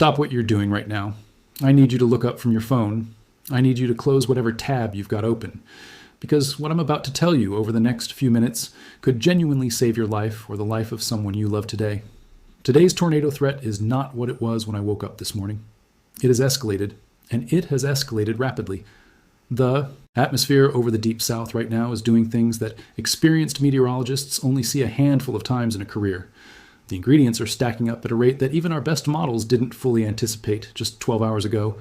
Stop what you're doing right now. I need you to look up from your phone. I need you to close whatever tab you've got open. Because what I'm about to tell you over the next few minutes could genuinely save your life or the life of someone you love today. Today's tornado threat is not what it was when I woke up this morning. It has escalated, and it has escalated rapidly. The atmosphere over the deep south right now is doing things that experienced meteorologists only see a handful of times in a career. The ingredients are stacking up at a rate that even our best models didn't fully anticipate just 12 hours ago.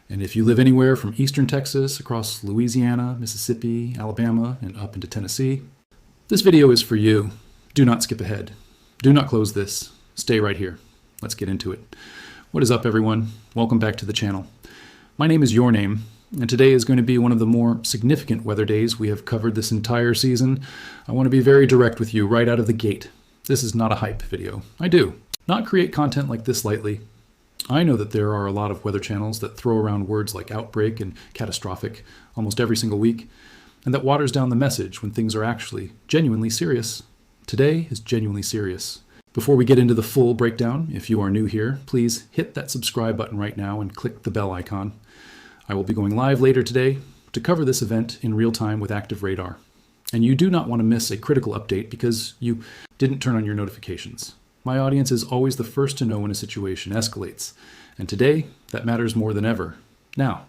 And if you live anywhere from eastern Texas across Louisiana, Mississippi, Alabama, and up into Tennessee, this video is for you. Do not skip ahead. Do not close this. Stay right here. Let's get into it. What is up, everyone? Welcome back to the channel. My name is Your Name, and today is going to be one of the more significant weather days we have covered this entire season. I want to be very direct with you right out of the gate. This is not a hype video. I do not create content like this lightly. I know that there are a lot of weather channels that throw around words like outbreak and catastrophic almost every single week, and that waters down the message when things are actually genuinely serious. Today is genuinely serious. Before we get into the full breakdown, if you are new here, please hit that subscribe button right now and click the bell icon. I will be going live later today to cover this event in real time with active radar. And you do not want to miss a critical update because you didn't turn on your notifications. My audience is always the first to know when a situation escalates, and today that matters more than ever. Now,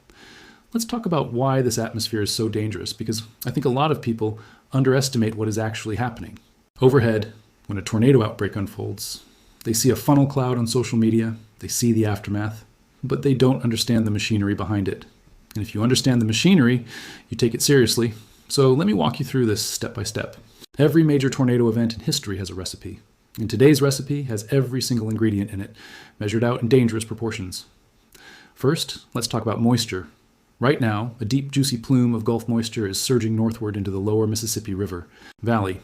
let's talk about why this atmosphere is so dangerous, because I think a lot of people underestimate what is actually happening. Overhead, when a tornado outbreak unfolds, they see a funnel cloud on social media, they see the aftermath, but they don't understand the machinery behind it. And if you understand the machinery, you take it seriously. So let me walk you through this step by step. Every major tornado event in history has a recipe. And today's recipe has every single ingredient in it, measured out in dangerous proportions. First, let's talk about moisture. Right now, a deep, juicy plume of Gulf moisture is surging northward into the lower Mississippi River Valley.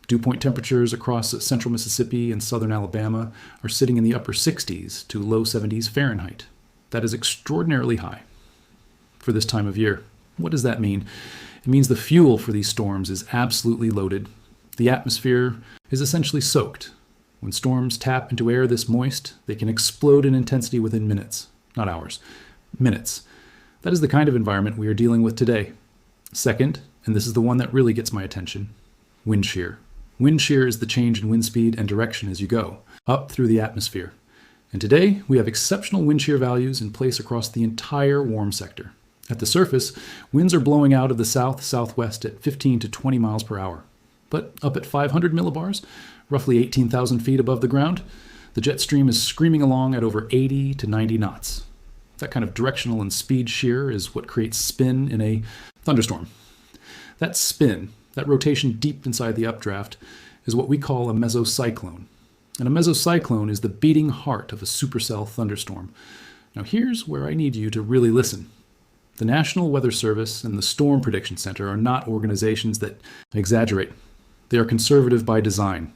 Dew point temperatures across central Mississippi and southern Alabama are sitting in the upper 60s to low 70s Fahrenheit. That is extraordinarily high for this time of year. What does that mean? It means the fuel for these storms is absolutely loaded. The atmosphere is essentially soaked. When storms tap into air this moist, they can explode in intensity within minutes, not hours, minutes. That is the kind of environment we are dealing with today. Second, and this is the one that really gets my attention, wind shear. Wind shear is the change in wind speed and direction as you go, up through the atmosphere. And today, we have exceptional wind shear values in place across the entire warm sector. At the surface, winds are blowing out of the south-southwest at 15 to 20 miles per hour. But up at 500 millibars, roughly 18,000 feet above the ground, the jet stream is screaming along at over 80 to 90 knots. That kind of directional and speed shear is what creates spin in a thunderstorm. That spin, that rotation deep inside the updraft, is what we call a mesocyclone. And a mesocyclone is the beating heart of a supercell thunderstorm. Now here's where I need you to really listen. The National Weather Service and the Storm Prediction Center are not organizations that exaggerate. They are conservative by design.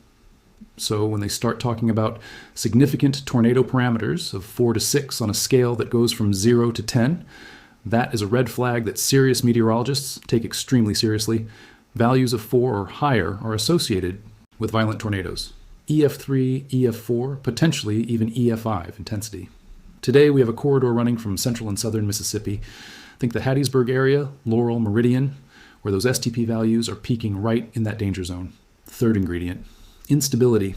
So when they start talking about significant tornado parameters of 4 to 6 on a scale that goes from 0 to 10, that is a red flag that serious meteorologists take extremely seriously. Values of 4 or higher are associated with violent tornadoes. EF3, EF4, potentially even EF5 intensity. Today we have a corridor running from central and southern Mississippi. Think the Hattiesburg area, Laurel, Meridian, where those STP values are peaking right in that danger zone. Third ingredient, instability.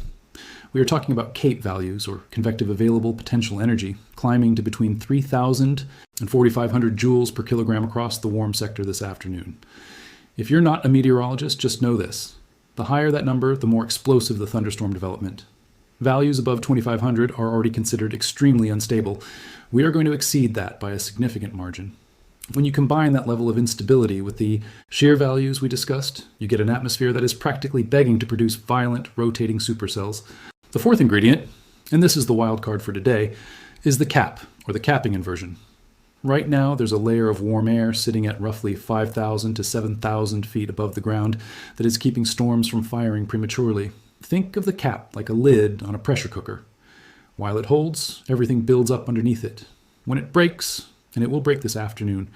We are talking about CAPE values, or convective available potential energy, climbing to between 3,000 and 4,500 joules per kilogram across the warm sector this afternoon. If you're not a meteorologist, just know this. The higher that number, the more explosive the thunderstorm development. Values above 2,500 are already considered extremely unstable. We are going to exceed that by a significant margin. When you combine that level of instability with the shear values we discussed, you get an atmosphere that is practically begging to produce violent, rotating supercells. The fourth ingredient, and this is the wild card for today, is the cap, or the capping inversion. Right now, there's a layer of warm air sitting at roughly 5,000 to 7,000 feet above the ground that is keeping storms from firing prematurely. Think of the cap like a lid on a pressure cooker. While it holds, everything builds up underneath it. When it breaks, and it will break this afternoon,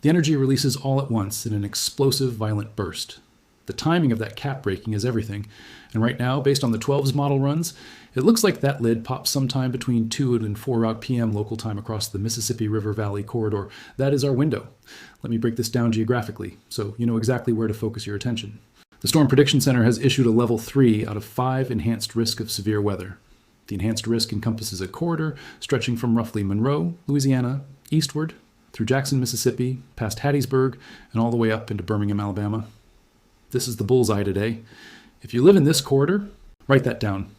the energy releases all at once in an explosive, violent burst. The timing of that cap breaking is everything, and right now, based on the 12's model runs, It looks like that lid pops sometime between 2 and 4 p.m. local time across the Mississippi River Valley corridor. That is our window. Let me break this down geographically so you know exactly where to focus your attention. The Storm Prediction Center has issued a level 3 out of 5 enhanced risk of severe weather. The enhanced risk encompasses a corridor stretching from roughly Monroe, Louisiana, eastward, through Jackson, Mississippi, past Hattiesburg, and all the way up into Birmingham, Alabama. This is the bullseye today. If you live in this corridor, write that down.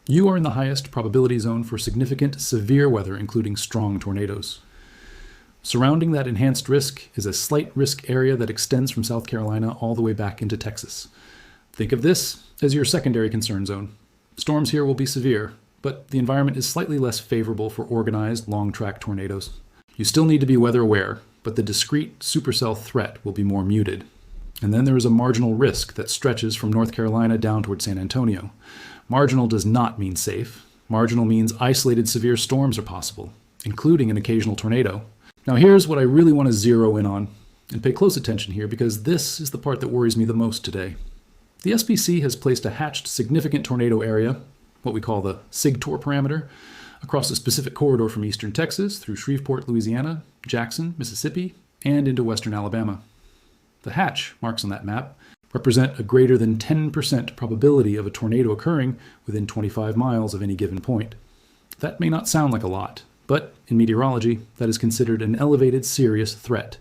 You are in the highest probability zone for significant severe weather, including strong tornadoes. Surrounding that enhanced risk is a slight risk area that extends from South Carolina all the way back into Texas. Think of this as your secondary concern zone. Storms here will be severe, but the environment is slightly less favorable for organized, long-track tornadoes. You still need to be weather aware, but the discrete supercell threat will be more muted. And then there is a marginal risk that stretches from North Carolina down toward San Antonio. Marginal does not mean safe. Marginal means isolated severe storms are possible, including an occasional tornado. Now here's what I really want to zero in on, and pay close attention here because this is the part that worries me the most today. The SPC has placed a hatched significant tornado area, what we call the SIGTOR parameter, across a specific corridor from eastern Texas through Shreveport, Louisiana, Jackson, Mississippi, and into western Alabama. The hatch marks on that map represent a greater than 10% probability of a tornado occurring within 25 miles of any given point. That may not sound like a lot, but in meteorology, that is considered an elevated serious threat.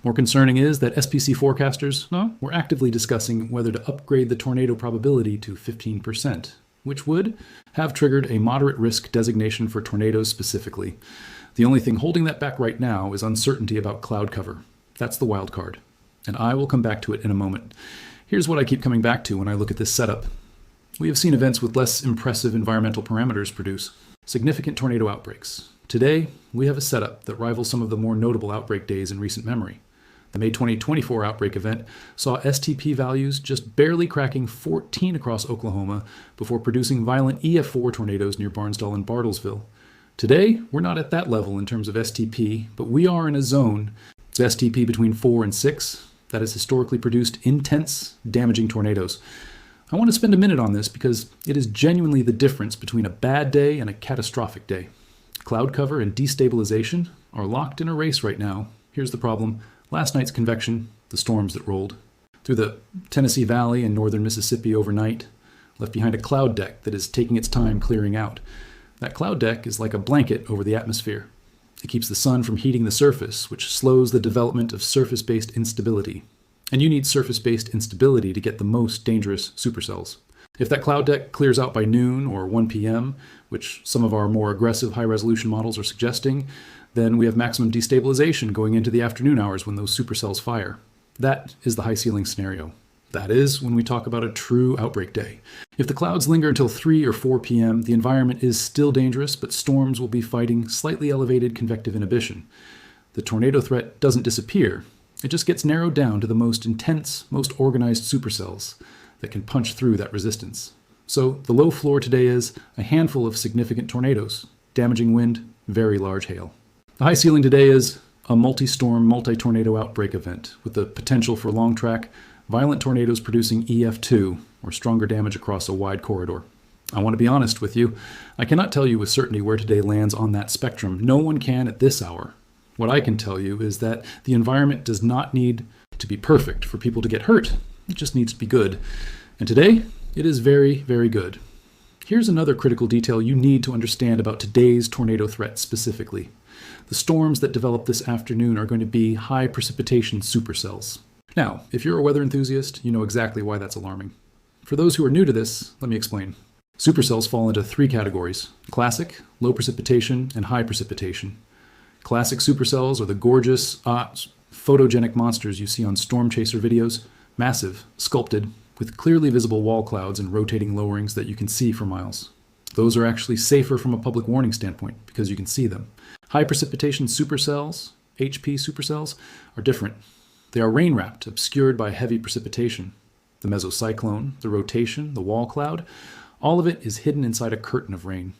More concerning is that SPC forecasters were actively discussing whether to upgrade the tornado probability to 15%, which would have triggered a moderate risk designation for tornadoes specifically. The only thing holding that back right now is uncertainty about cloud cover. That's the wild card, and I will come back to it in a moment. Here's what I keep coming back to when I look at this setup. We have seen events with less impressive environmental parameters produce significant tornado outbreaks. Today, we have a setup that rivals some of the more notable outbreak days in recent memory. The May 2024 outbreak event saw STP values just barely cracking 14 across Oklahoma before producing violent EF4 tornadoes near Barnsdall and Bartlesville. Today, we're not at that level in terms of STP, but we are in a zone, STP between 4 and 6, that has historically produced intense, damaging tornadoes. I want to spend a minute on this because it is genuinely the difference between a bad day and a catastrophic day. Cloud cover and destabilization are locked in a race right now. Here's the problem. Last night's convection, the storms that rolled through the Tennessee Valley and northern Mississippi overnight, left behind a cloud deck that is taking its time clearing out. That cloud deck is like a blanket over the atmosphere. It keeps the sun from heating the surface, which slows the development of surface-based instability. And you need surface-based instability to get the most dangerous supercells. If that cloud deck clears out by noon or 1 p.m., which some of our more aggressive high-resolution models are suggesting, then we have maximum destabilization going into the afternoon hours when those supercells fire. That is the high ceiling scenario. That is when we talk about a true outbreak day. If the clouds linger until 3 or 4 p.m., the environment is still dangerous, but storms will be fighting slightly elevated convective inhibition. The tornado threat doesn't disappear. It just gets narrowed down to the most intense, most organized supercells that can punch through that resistance. So the low floor today is a handful of significant tornadoes, damaging wind, very large hail. The high ceiling today is a multi-storm, multi-tornado outbreak event with the potential for long-track, violent tornadoes producing EF2 or stronger damage across a wide corridor. I want to be honest with you. I cannot tell you with certainty where today lands on that spectrum. No one can at this hour. What I can tell you is that the environment does not need to be perfect for people to get hurt. It just needs to be good. And today, it is very, very good. Here's another critical detail you need to understand about today's tornado threat specifically. The storms that develop this afternoon are going to be high precipitation supercells. Now, if you're a weather enthusiast, you know exactly why that's alarming. For those who are new to this, let me explain. Supercells fall into 3 categories: classic, low precipitation, and high precipitation. Classic supercells are the gorgeous, photogenic monsters you see on storm chaser videos, massive, sculpted, with clearly visible wall clouds and rotating lowerings that you can see for miles. Those are actually safer from a public warning standpoint because you can see them. High precipitation supercells, HP supercells, are different. They are rain-wrapped, obscured by heavy precipitation. The mesocyclone, the rotation, the wall cloud, all of it is hidden inside a curtain of rain.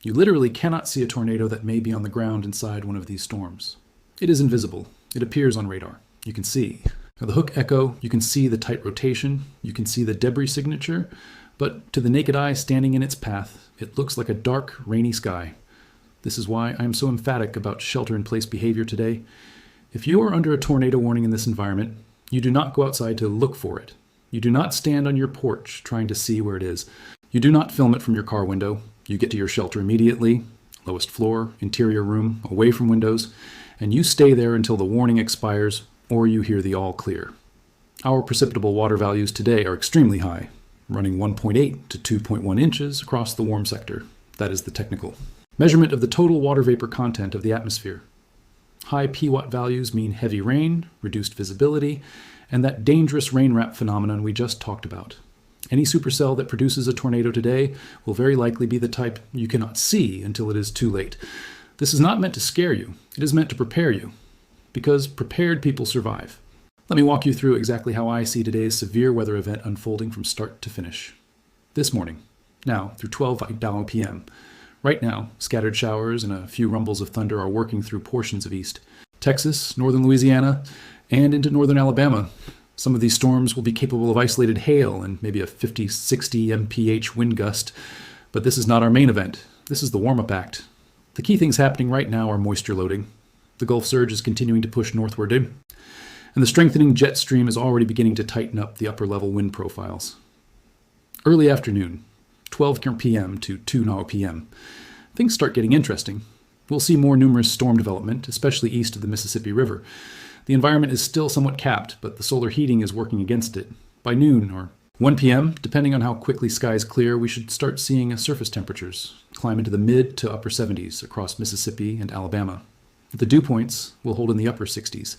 You literally cannot see a tornado that may be on the ground inside one of these storms. It is invisible. It appears on radar. You can see. Now, the hook echo, you can see the tight rotation, you can see the debris signature, but to the naked eye standing in its path, It looks like a dark, rainy sky. This is why I am so emphatic about shelter-in-place behavior today. If you are under a tornado warning in this environment, you do not go outside to look for it. You do not stand on your porch trying to see where it is. You do not film it from your car window. You get to your shelter immediately, lowest floor, interior room, away from windows, and you stay there until the warning expires or you hear the all clear. Our precipitable water values today are extremely high, running 1.8 to 2.1 inches across the warm sector. That is the technical measurement of the total water vapor content of the atmosphere. High PWatt values mean heavy rain, reduced visibility, and that dangerous rain wrap phenomenon we just talked about. Any supercell that produces a tornado today will very likely be the type you cannot see until it is too late. This is not meant to scare you. It is meant to prepare you, because prepared people survive. Let me walk you through exactly how I see today's severe weather event unfolding from start to finish. This morning, now through 12 p.m. Right now, scattered showers and a few rumbles of thunder are working through portions of East Texas, northern Louisiana, and into northern Alabama. Some of these storms will be capable of isolated hail and maybe a 50-60 mph wind gust, but this is not our main event. This is the warm-up act. The key things happening right now are moisture loading. The Gulf surge is continuing to push northward in, and the strengthening jet stream is already beginning to tighten up the upper-level wind profiles. Early afternoon, 12 p.m. to 2 p.m., things start getting interesting. We'll see more numerous storm development, especially east of the Mississippi River. The environment is still somewhat capped, but the solar heating is working against it. By noon or 1 p.m., depending on how quickly skies clear, we should start seeing surface temperatures climb into the mid to upper 70s across Mississippi and Alabama. The dew points will hold in the upper 60s.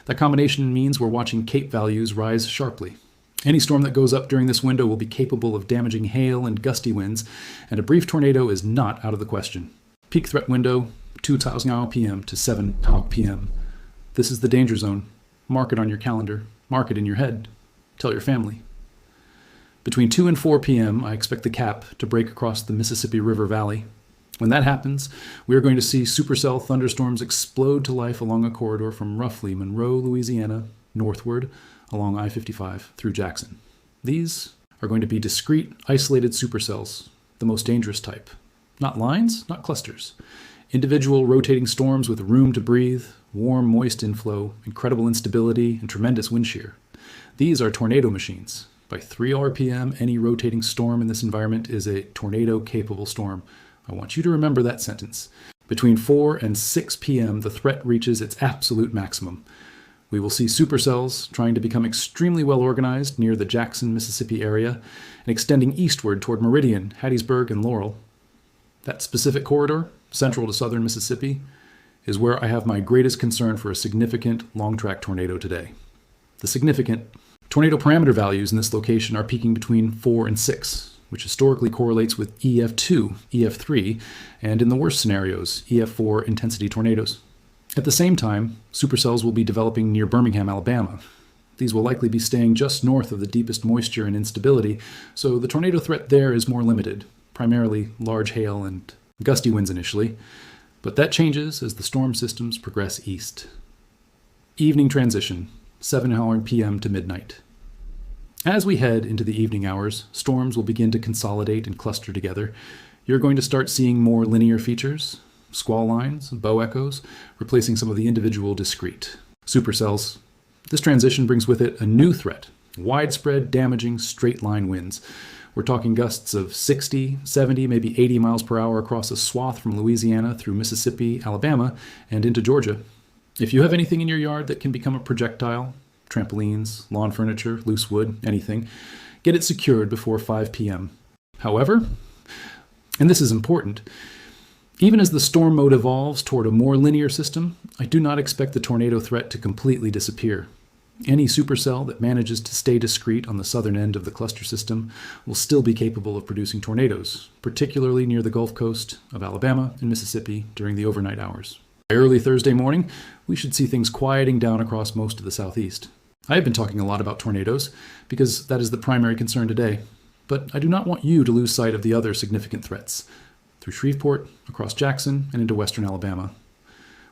That combination means we're watching Cape values rise sharply. Any storm that goes up during this window will be capable of damaging hail and gusty winds, and a brief tornado is not out of the question. Peak threat window, 2 p.m. to 7 p.m. This is the danger zone. Mark it on your calendar. Mark it in your head. Tell your family. Between 2 and 4 p.m., I expect the cap to break across the Mississippi River Valley. When that happens, we are going to see supercell thunderstorms explode to life along a corridor from roughly Monroe, Louisiana, northward along I-55 through Jackson. These are going to be discrete, isolated supercells, the most dangerous type. Not lines, not clusters. Individual rotating storms with room to breathe, warm, moist inflow, incredible instability, and tremendous wind shear. These are tornado machines. By 3 RPM, any rotating storm in this environment is a tornado-capable storm. I want you to remember that sentence. Between 4 and 6 p.m., the threat reaches its absolute maximum. We will see supercells trying to become extremely well organized near the Jackson, Mississippi area and extending eastward toward Meridian, Hattiesburg, and Laurel. That specific corridor, central to southern Mississippi, is where I have my greatest concern for a significant long-track tornado today. The significant tornado parameter values in this location are peaking between 4 and 6, which historically correlates with EF2, EF3, and in the worst scenarios, EF4 intensity tornadoes. At the same time, supercells will be developing near Birmingham, Alabama. These will likely be staying just north of the deepest moisture and instability, so the tornado threat there is more limited, primarily large hail and gusty winds initially, but that changes as the storm systems progress east. Evening transition, 7 p.m. to midnight. As we head into the evening hours, storms will begin to consolidate and cluster together. You're going to start seeing more linear features, squall lines, bow echoes, replacing some of the individual discrete supercells. This transition brings with it a new threat, widespread, damaging, straight-line winds. We're talking gusts of 60, 70, maybe 80 miles per hour across a swath from Louisiana through Mississippi, Alabama, and into Georgia. If you have anything in your yard that can become a projectile, trampolines, lawn furniture, loose wood, anything, get it secured before 5 p.m. However, and this is important, even as the storm mode evolves toward a more linear system, I do not expect the tornado threat to completely disappear. Any supercell that manages to stay discrete on the southern end of the cluster system will still be capable of producing tornadoes, particularly near the Gulf Coast of Alabama and Mississippi during the overnight hours. By early Thursday morning, we should see things quieting down across most of the southeast. I have been talking a lot about tornadoes because that is the primary concern today, but I do not want you to lose sight of the other significant threats through Shreveport, across Jackson, and into western Alabama.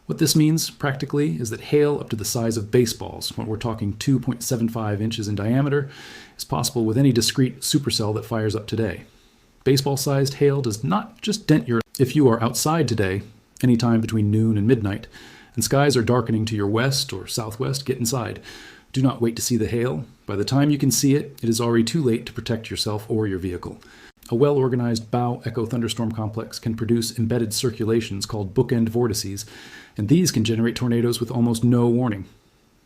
What this means, practically, is that hail up to the size of baseballs, when we're talking 2.75 inches in diameter, is possible with any discrete supercell that fires up today. Baseball-sized hail does not just dent your... If you are outside today, anytime between noon and midnight, and skies are darkening to your west or southwest, get inside. Do not wait to see the hail. By the time you can see it, it is already too late to protect yourself or your vehicle. A well-organized bow echo thunderstorm complex can produce embedded circulations called bookend vortices, and these can generate tornadoes with almost no warning.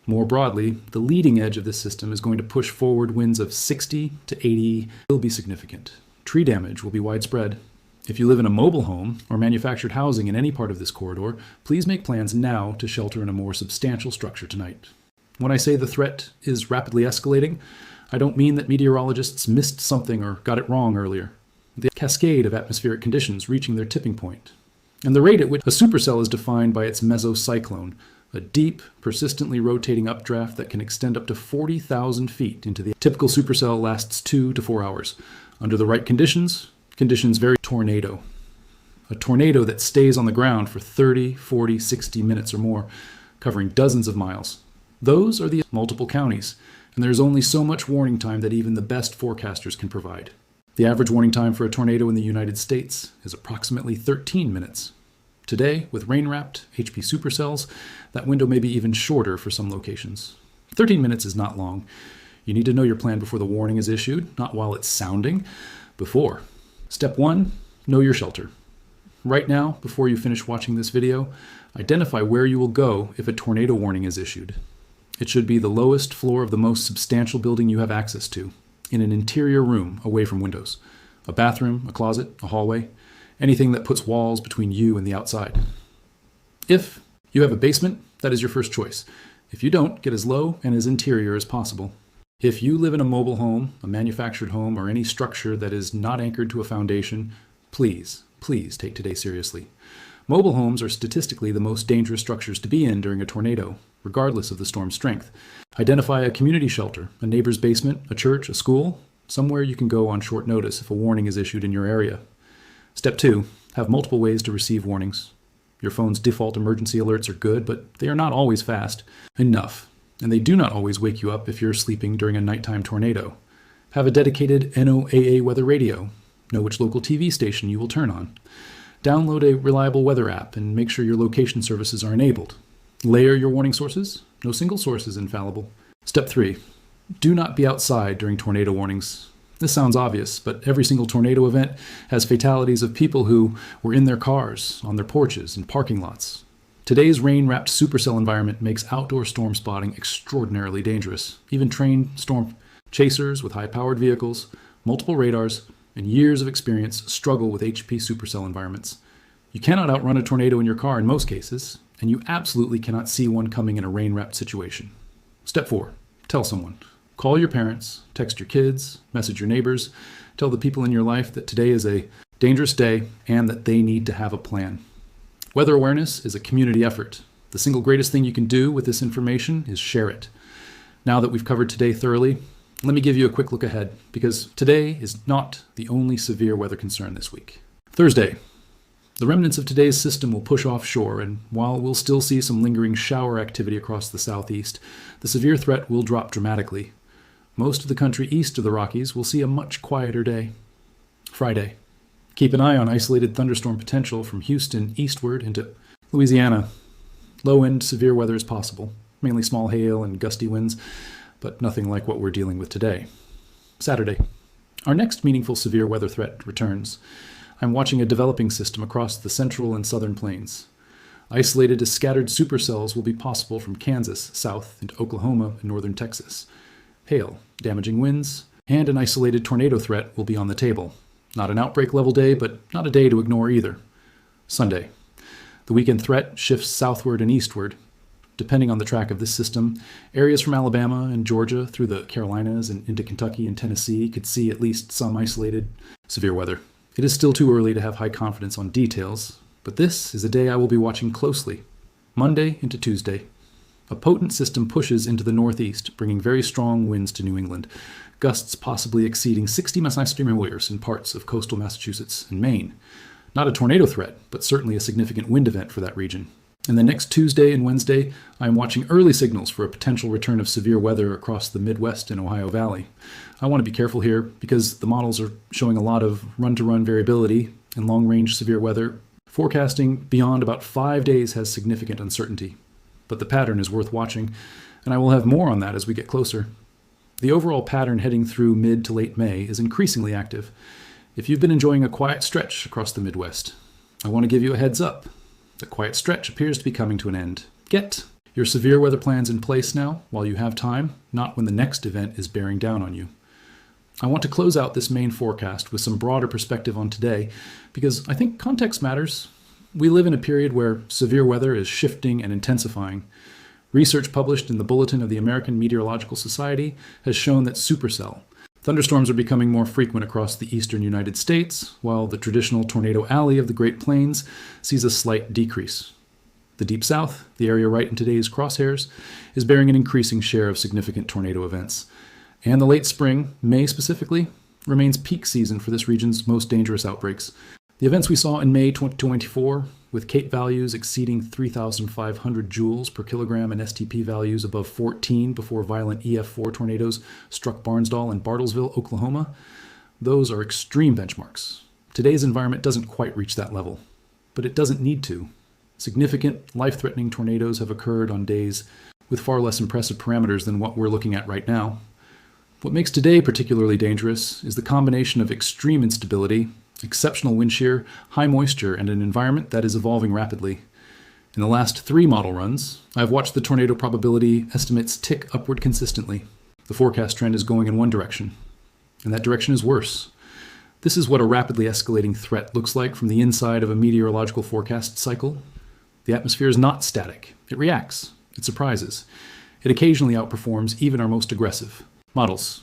More broadly, the leading edge of this system is going to push forward winds of 60 to 80 will be significant. Tree damage will be widespread. If you live in a mobile home or manufactured housing in any part of this corridor, please make plans now to shelter in a more substantial structure tonight. When I say the threat is rapidly escalating, I don't mean that meteorologists missed something or got it wrong earlier. The cascade of atmospheric conditions reaching their tipping point, and the rate at which a supercell is defined by its mesocyclone, a deep, persistently rotating updraft that can extend up to 40,000 feet into the typical supercell lasts 2 to 4 hours. Under the right conditions vary. Tornado. A tornado that stays on the ground for 30, 40, 60 minutes or more, covering dozens of miles. Those are the multiple counties, and there's only so much warning time that even the best forecasters can provide. The average warning time for a tornado in the United States is approximately 13 minutes. Today, with rain-wrapped HP supercells, that window may be even shorter for some locations. 13 minutes is not long. You need to know your plan before the warning is issued, not while it's sounding, before. Step 1, know your shelter. Right now, before you finish watching this video, identify where you will go if a tornado warning is issued. It should be the lowest floor of the most substantial building you have access to, in an interior room away from windows. A bathroom, a closet, a hallway, anything that puts walls between you and the outside. If you have a basement, that is your first choice. If you don't, get as low and as interior as possible. If you live in a mobile home, a manufactured home, or any structure that is not anchored to a foundation, please take today seriously. Mobile homes are statistically the most dangerous structures to be in during a tornado, regardless of the storm's strength. Identify a community shelter, a neighbor's basement, a church, a school, somewhere you can go on short notice if a warning is issued in your area. Step 2, have multiple ways to receive warnings. Your phone's default emergency alerts are good, but they are not always fast enough, and they do not always wake you up if you're sleeping during a nighttime tornado. Have a dedicated NOAA weather radio. Know which local TV station you will turn on. Download a reliable weather app and make sure your location services are enabled. Layer your warning sources. No single source is infallible. Step 3, do not be outside during tornado warnings. This sounds obvious, but every single tornado event has fatalities of people who were in their cars, on their porches, and parking lots. Today's rain-wrapped supercell environment makes outdoor storm spotting extraordinarily dangerous. Even trained storm chasers with high-powered vehicles, multiple radars, and years of experience struggle with HP supercell environments. You cannot outrun a tornado in your car in most cases, and you absolutely cannot see one coming in a rain-wrapped situation. Step 4, tell someone. Call your parents, text your kids, message your neighbors, tell the people in your life that today is a dangerous day and that they need to have a plan. Weather awareness is a community effort. The single greatest thing you can do with this information is share it. Now that we've covered today thoroughly, let me give you a quick look ahead, because today is not the only severe weather concern this week. Thursday, the remnants of today's system will push offshore, and while we'll still see some lingering shower activity across the southeast, the severe threat will drop dramatically. Most of the country east of the Rockies will see a much quieter day. Friday, keep an eye on isolated thunderstorm potential from Houston eastward into Louisiana. Low-end severe weather is possible, mainly small hail and gusty winds, but nothing like what we're dealing with today. Saturday, our next meaningful severe weather threat returns. I'm watching a developing system across the central and southern plains. Isolated to scattered supercells will be possible from Kansas south into Oklahoma and northern Texas. Hail, damaging winds, and an isolated tornado threat will be on the table. Not an outbreak level day, but not a day to ignore either. Sunday, the weekend threat shifts southward and eastward. Depending on the track of this system, areas from Alabama and Georgia through the Carolinas and into Kentucky and Tennessee could see at least some isolated severe weather. It is still too early to have high confidence on details, but this is a day I will be watching closely. Monday into Tuesday. A potent system pushes into the northeast, bringing very strong winds to New England, gusts possibly exceeding 60 miles/hour in parts of coastal Massachusetts and Maine. Not a tornado threat, but certainly a significant wind event for that region. And the next Tuesday and Wednesday, I am watching early signals for a potential return of severe weather across the Midwest and Ohio Valley. I want to be careful here because the models are showing a lot of run-to-run variability and long-range severe weather. Forecasting beyond about 5 days has significant uncertainty, but the pattern is worth watching, and I will have more on that as we get closer. The overall pattern heading through mid to late May is increasingly active. If you've been enjoying a quiet stretch across the Midwest, I want to give you a heads up. The quiet stretch appears to be coming to an end. Get your severe weather plans in place now while you have time, not when the next event is bearing down on you. I want to close out this main forecast with some broader perspective on today because I think context matters. We live in a period where severe weather is shifting and intensifying. Research published in the Bulletin of the American Meteorological Society has shown that supercell, thunderstorms are becoming more frequent across the eastern United States, while the traditional tornado alley of the Great Plains sees a slight decrease. The Deep South, the area right in today's crosshairs, is bearing an increasing share of significant tornado events. And the late spring, May specifically, remains peak season for this region's most dangerous outbreaks. The events we saw in May 2024, with CAPE values exceeding 3,500 joules per kilogram and STP values above 14 before violent EF4 tornadoes struck Barnsdall and Bartlesville, Oklahoma, those are extreme benchmarks. Today's environment doesn't quite reach that level, but it doesn't need to. Significant, life-threatening tornadoes have occurred on days with far less impressive parameters than what we're looking at right now. What makes today particularly dangerous is the combination of extreme instability, exceptional wind shear, high moisture, and an environment that is evolving rapidly. In the last 3 model runs, I've watched the tornado probability estimates tick upward consistently. The forecast trend is going in one direction, and that direction is worse. This is what a rapidly escalating threat looks like from the inside of a meteorological forecast cycle. The atmosphere is not static. It reacts. It surprises. It occasionally outperforms even our most aggressive models.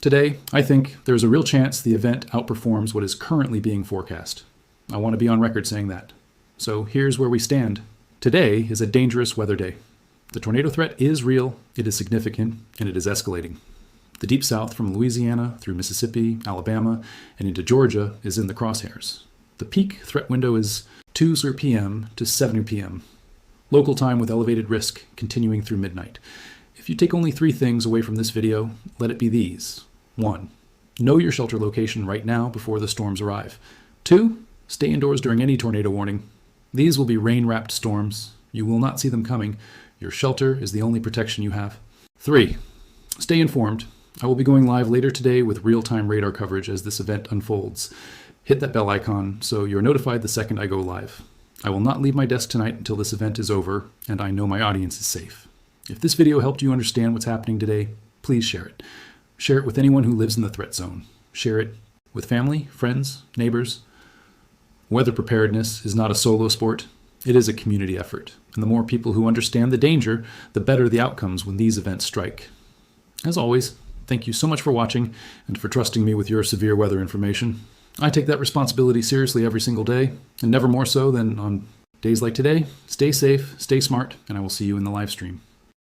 Today, I think there's a real chance the event outperforms what is currently being forecast. I want to be on record saying that. So here's where we stand. Today is a dangerous weather day. The tornado threat is real, it is significant, and it is escalating. The Deep South from Louisiana through Mississippi, Alabama, and into Georgia is in the crosshairs. The peak threat window is 2 p.m. to 7 p.m. Local time with elevated risk continuing through midnight. If you take only 3 things away from this video, let it be these. 1. Know your shelter location right now before the storms arrive. 2. Stay indoors during any tornado warning. These will be rain-wrapped storms. You will not see them coming. Your shelter is the only protection you have. 3. Stay informed. I will be going live later today with real-time radar coverage as this event unfolds. Hit that bell icon so you're notified the second I go live. I will not leave my desk tonight until this event is over, and I know my audience is safe. If this video helped you understand what's happening today, please share it. Share it with anyone who lives in the threat zone. Share it with family, friends, neighbors. Weather preparedness is not a solo sport. It is a community effort. And the more people who understand the danger, the better the outcomes when these events strike. As always, thank you so much for watching and for trusting me with your severe weather information. I take that responsibility seriously every single day, and never more so than on days like today. Stay safe, stay smart, and I will see you in the live stream.